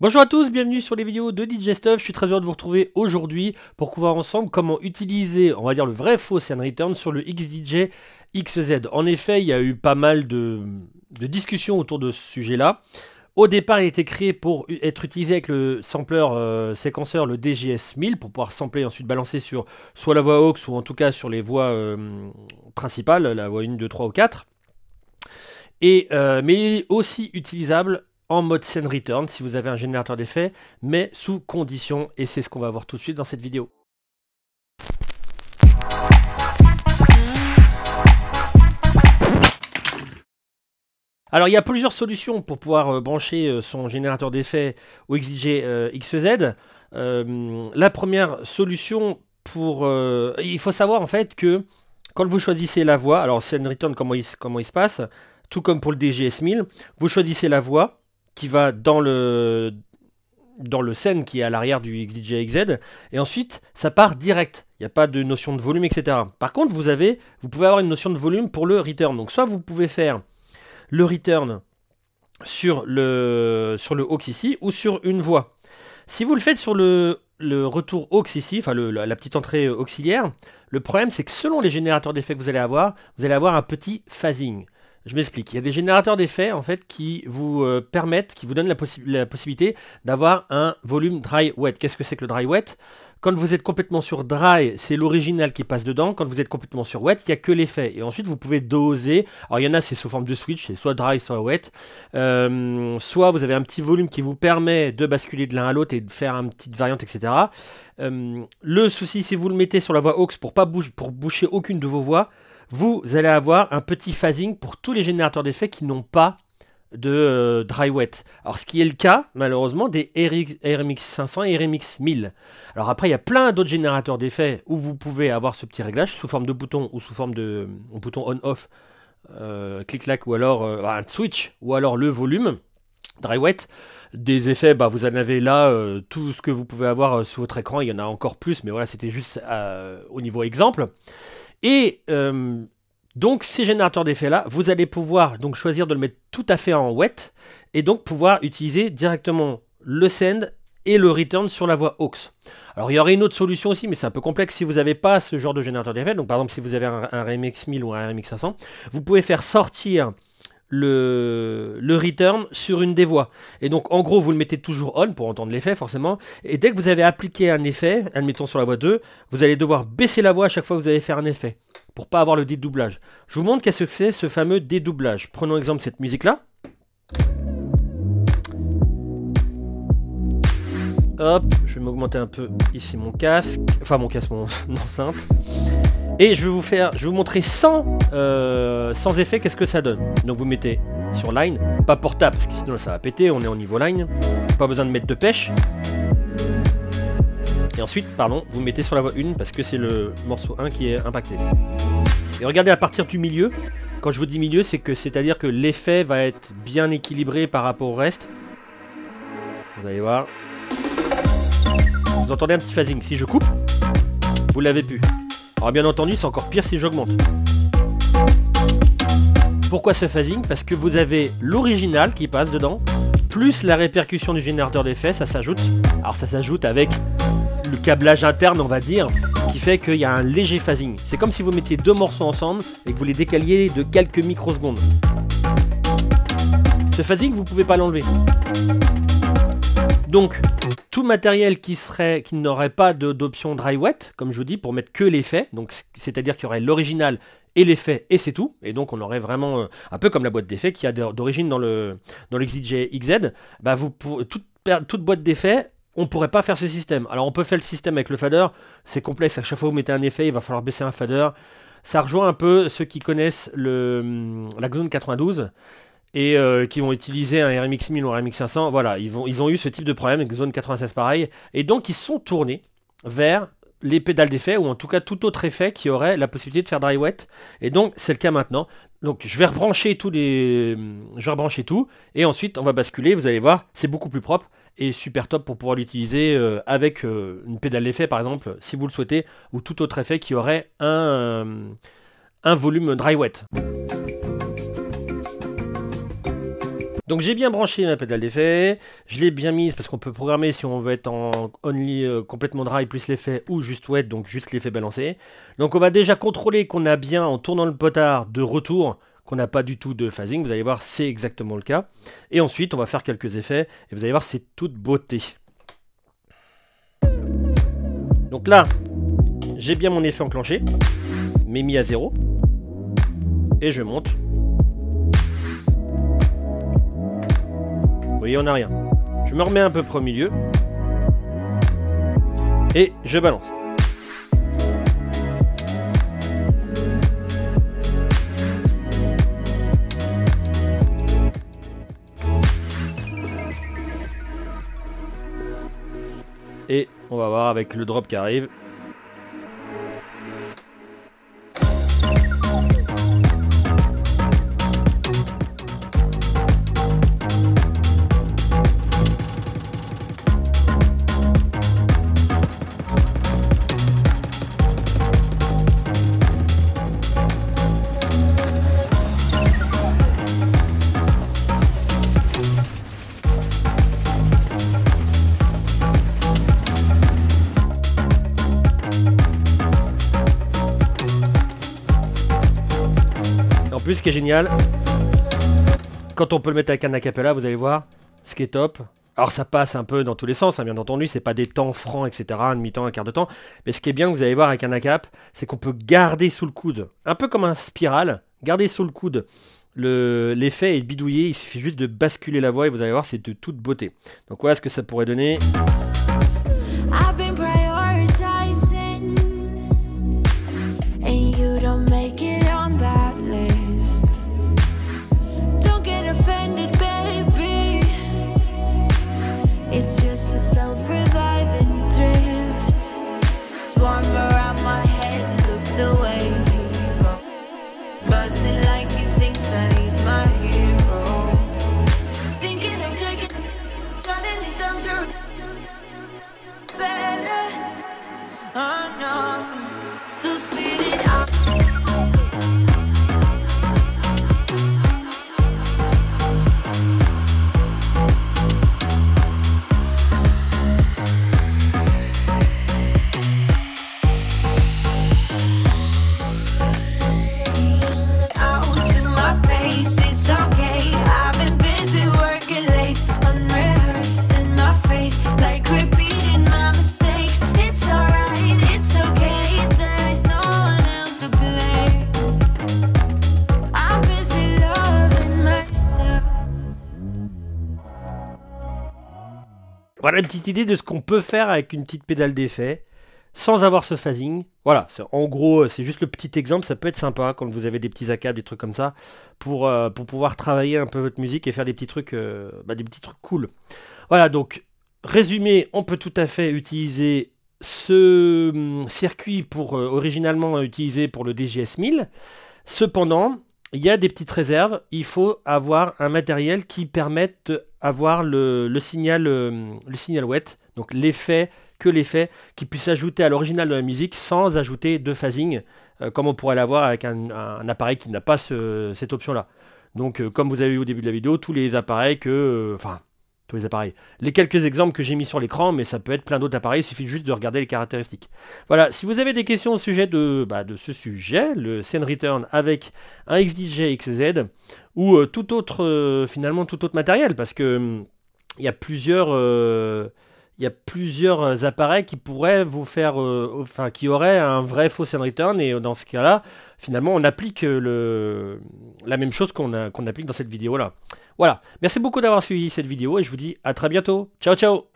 Bonjour à tous, bienvenue sur les vidéos de DJ Stuff. Je suis très heureux de vous retrouver aujourd'hui pour voir ensemble comment utiliser, on va dire, le vrai faux Send Return sur le XDJ XZ. En effet, il y a eu pas mal de discussions autour de ce sujet-là. Au départ, il a été créé pour être utilisé avec le sampler séquenceur, le DJS 1000, pour pouvoir sampler et ensuite balancer sur soit la voix aux ou en tout cas sur les voix principales, la voix 1, 2, 3 ou 4. Mais il est aussi utilisable en mode Send Return si vous avez un générateur d'effets, mais sous condition, et c'est ce qu'on va voir tout de suite dans cette vidéo. Alors il y a plusieurs solutions pour pouvoir brancher son générateur d'effets au XDJ XZ. La première solution il faut savoir en fait que quand vous choisissez la voix, alors Send Return comment il se passe, tout comme pour le DJS 1000, vous choisissez la voix qui va dans le send qui est à l'arrière du XDJ XZ, et ensuite ça part direct. Il n'y a pas de notion de volume, etc. Par contre, vous pouvez avoir une notion de volume pour le return. Donc soit vous pouvez faire le return sur le aux ici, ou sur une voix. Si vous le faites sur le retour aux ici, enfin la petite entrée auxiliaire, le problème c'est que selon les générateurs d'effets que vous allez avoir un petit phasing. Je m'explique. Il y a des générateurs d'effets en fait qui vous permettent, qui vous donnent la possibilité d'avoir un volume dry-wet. Qu'est-ce que c'est que le dry-wet? Quand vous êtes complètement sur dry, c'est l'original qui passe dedans. Quand vous êtes complètement sur wet, il n'y a que l'effet. Et ensuite, vous pouvez doser. Alors, il y en a, c'est sous forme de switch, c'est soit dry, soit wet. Soit vous avez un petit volume qui vous permet de basculer de l'un à l'autre et de faire une petite variante, etc. Le souci, si vous le mettez sur la voix aux pour boucher aucune de vos voix, vous allez avoir un petit phasing pour tous les générateurs d'effets qui n'ont pas de dry wet. Alors ce qui est le cas malheureusement des RMX 500 et RMX 1000. Alors après il y a plein d'autres générateurs d'effets où vous pouvez avoir ce petit réglage sous forme de bouton ou sous forme de bouton on-off, clic-clac, ou alors un switch, ou alors le volume dry wet. Des effets, vous en avez là tout ce que vous pouvez avoir sur votre écran. Il y en a encore plus, mais voilà, c'était juste au niveau exemple. Et donc ces générateurs d'effets là, vous allez pouvoir donc choisir de le mettre tout à fait en wet et donc pouvoir utiliser directement le send et le return sur la voix aux. Alors il y aurait une autre solution aussi, mais c'est un peu complexe si vous n'avez pas ce genre de générateur d'effets. Donc par exemple si vous avez un RMX 1000 ou un RMX 500, vous pouvez faire sortir le return sur une des voix. Et donc en gros vous le mettez toujours on pour entendre l'effet forcément. Et dès que vous avez appliqué un effet, admettons sur la voix 2, vous allez devoir baisser la voix à chaque fois que vous allez faire un effet, pour pas avoir le dédoublage. Je vous montre qu'est-ce que c'est ce fameux dédoublage. Prenons exemple cette musique là. Hop, je vais m'augmenter un peu ici mon casque, mon enceinte. Et je vais vous montrer sans effet qu'est-ce que ça donne. Donc vous mettez sur line, pas portable parce que sinon ça va péter, on est en niveau line. Pas besoin de mettre de pêche. Et ensuite, vous mettez sur la voix 1 parce que c'est le morceau 1 qui est impacté. Et regardez à partir du milieu. Quand je vous dis milieu, c'est-à-dire que l'effet va être bien équilibré par rapport au reste. Vous allez voir. Vous entendez un petit phasing. Si je coupe, vous l'avez plus. Alors bien entendu, c'est encore pire si j'augmente. Pourquoi ce phasing? Parce que vous avez l'original qui passe dedans, plus la répercussion du générateur d'effets, ça s'ajoute. Alors ça s'ajoute avec le câblage interne, on va dire, qui fait qu'il y a un léger phasing. C'est comme si vous mettiez deux morceaux ensemble et que vous les décaliez de quelques microsecondes. Ce phasing, vous ne pouvez pas l'enlever. Donc, tout matériel qui n'aurait pas d'option dry wet, comme je vous dis, pour mettre que l'effet, donc c'est-à-dire qu'il y aurait l'original et l'effet et c'est tout, et donc on aurait vraiment un peu comme la boîte d'effet qui a d'origine dans le XDJ XZ, toute boîte d'effet, on ne pourrait pas faire ce système. Alors on peut faire le système avec le fader, c'est complexe, à chaque fois que vous mettez un effet, il va falloir baisser un fader. Ça rejoint un peu ceux qui connaissent la Xone 92, et qui vont utiliser un RMX 1000 ou un RMX 500, voilà, ils ont eu ce type de problème avec Xone 96 pareil, et donc ils sont tournés vers les pédales d'effet, ou en tout cas tout autre effet qui aurait la possibilité de faire dry wet, et donc c'est le cas maintenant. Donc je vais rebrancher tout, et ensuite on va basculer, vous allez voir, c'est beaucoup plus propre, et super top pour pouvoir l'utiliser avec une pédale d'effet par exemple, si vous le souhaitez, ou tout autre effet qui aurait un volume dry wet. Donc j'ai bien branché ma pédale d'effet, je l'ai bien mise parce qu'on peut programmer si on veut être en only complètement dry plus l'effet ou juste wet, donc juste l'effet balancé. Donc on va déjà contrôler qu'on a bien en tournant le potard de retour, qu'on n'a pas du tout de phasing, vous allez voir c'est exactement le cas. Et ensuite on va faire quelques effets et vous allez voir c'est toute beauté. Donc là, j'ai bien mon effet enclenché, mais mis à 0. Et je monte. Vous voyez, on n'a rien. Je me remets un peu près au milieu. Et je balance. Et on va voir avec le drop qui arrive. En plus, ce qui est génial, quand on peut le mettre avec un acapella, vous allez voir, ce qui est top. Alors ça passe un peu dans tous les sens, hein, bien entendu, c'est pas des temps francs, etc., un demi-temps, un quart de temps. Mais ce qui est bien, vous allez voir avec un acap, c'est qu'on peut garder sous le coude, un peu comme un spiral, garder sous le coude l'effet est bidouillé, il suffit juste de basculer la voix et vous allez voir, c'est de toute beauté. Donc voilà ce que ça pourrait donner. It's just a self-reviving thrift. Swarm around my head, look the way he go. Buzzing like he thinks that he's my hero. Thinking of taking, running it down to better. Oh no, so speed it up. Voilà une petite idée de ce qu'on peut faire avec une petite pédale d'effet sans avoir ce phasing. Voilà, en gros, c'est juste le petit exemple. Ça peut être sympa quand vous avez des petits accads, des trucs comme ça, pour pouvoir travailler un peu votre musique et faire des petits trucs cool. Voilà, donc, résumé, on peut tout à fait utiliser ce circuit originalement utilisé pour le DJS 1000. Cependant, il y a des petites réserves, il faut avoir un matériel qui permette d'avoir le signal wet, donc l'effet qui puisse ajouter à l'original de la musique sans ajouter de phasing, comme on pourrait l'avoir avec un appareil qui n'a pas cette option-là. Donc comme vous avez vu au début de la vidéo, tous les appareils les quelques exemples que j'ai mis sur l'écran, mais ça peut être plein d'autres appareils, il suffit juste de regarder les caractéristiques. Voilà, si vous avez des questions au sujet de ce sujet, le Scene Return avec un XDJ XZ, ou tout autre matériel, parce que il y a plusieurs appareils qui pourraient vous faire, qui auraient un vrai faux Scene Return, et dans ce cas-là, finalement, on applique la même chose qu'on applique dans cette vidéo-là. Voilà, merci beaucoup d'avoir suivi cette vidéo et je vous dis à très bientôt. Ciao, ciao!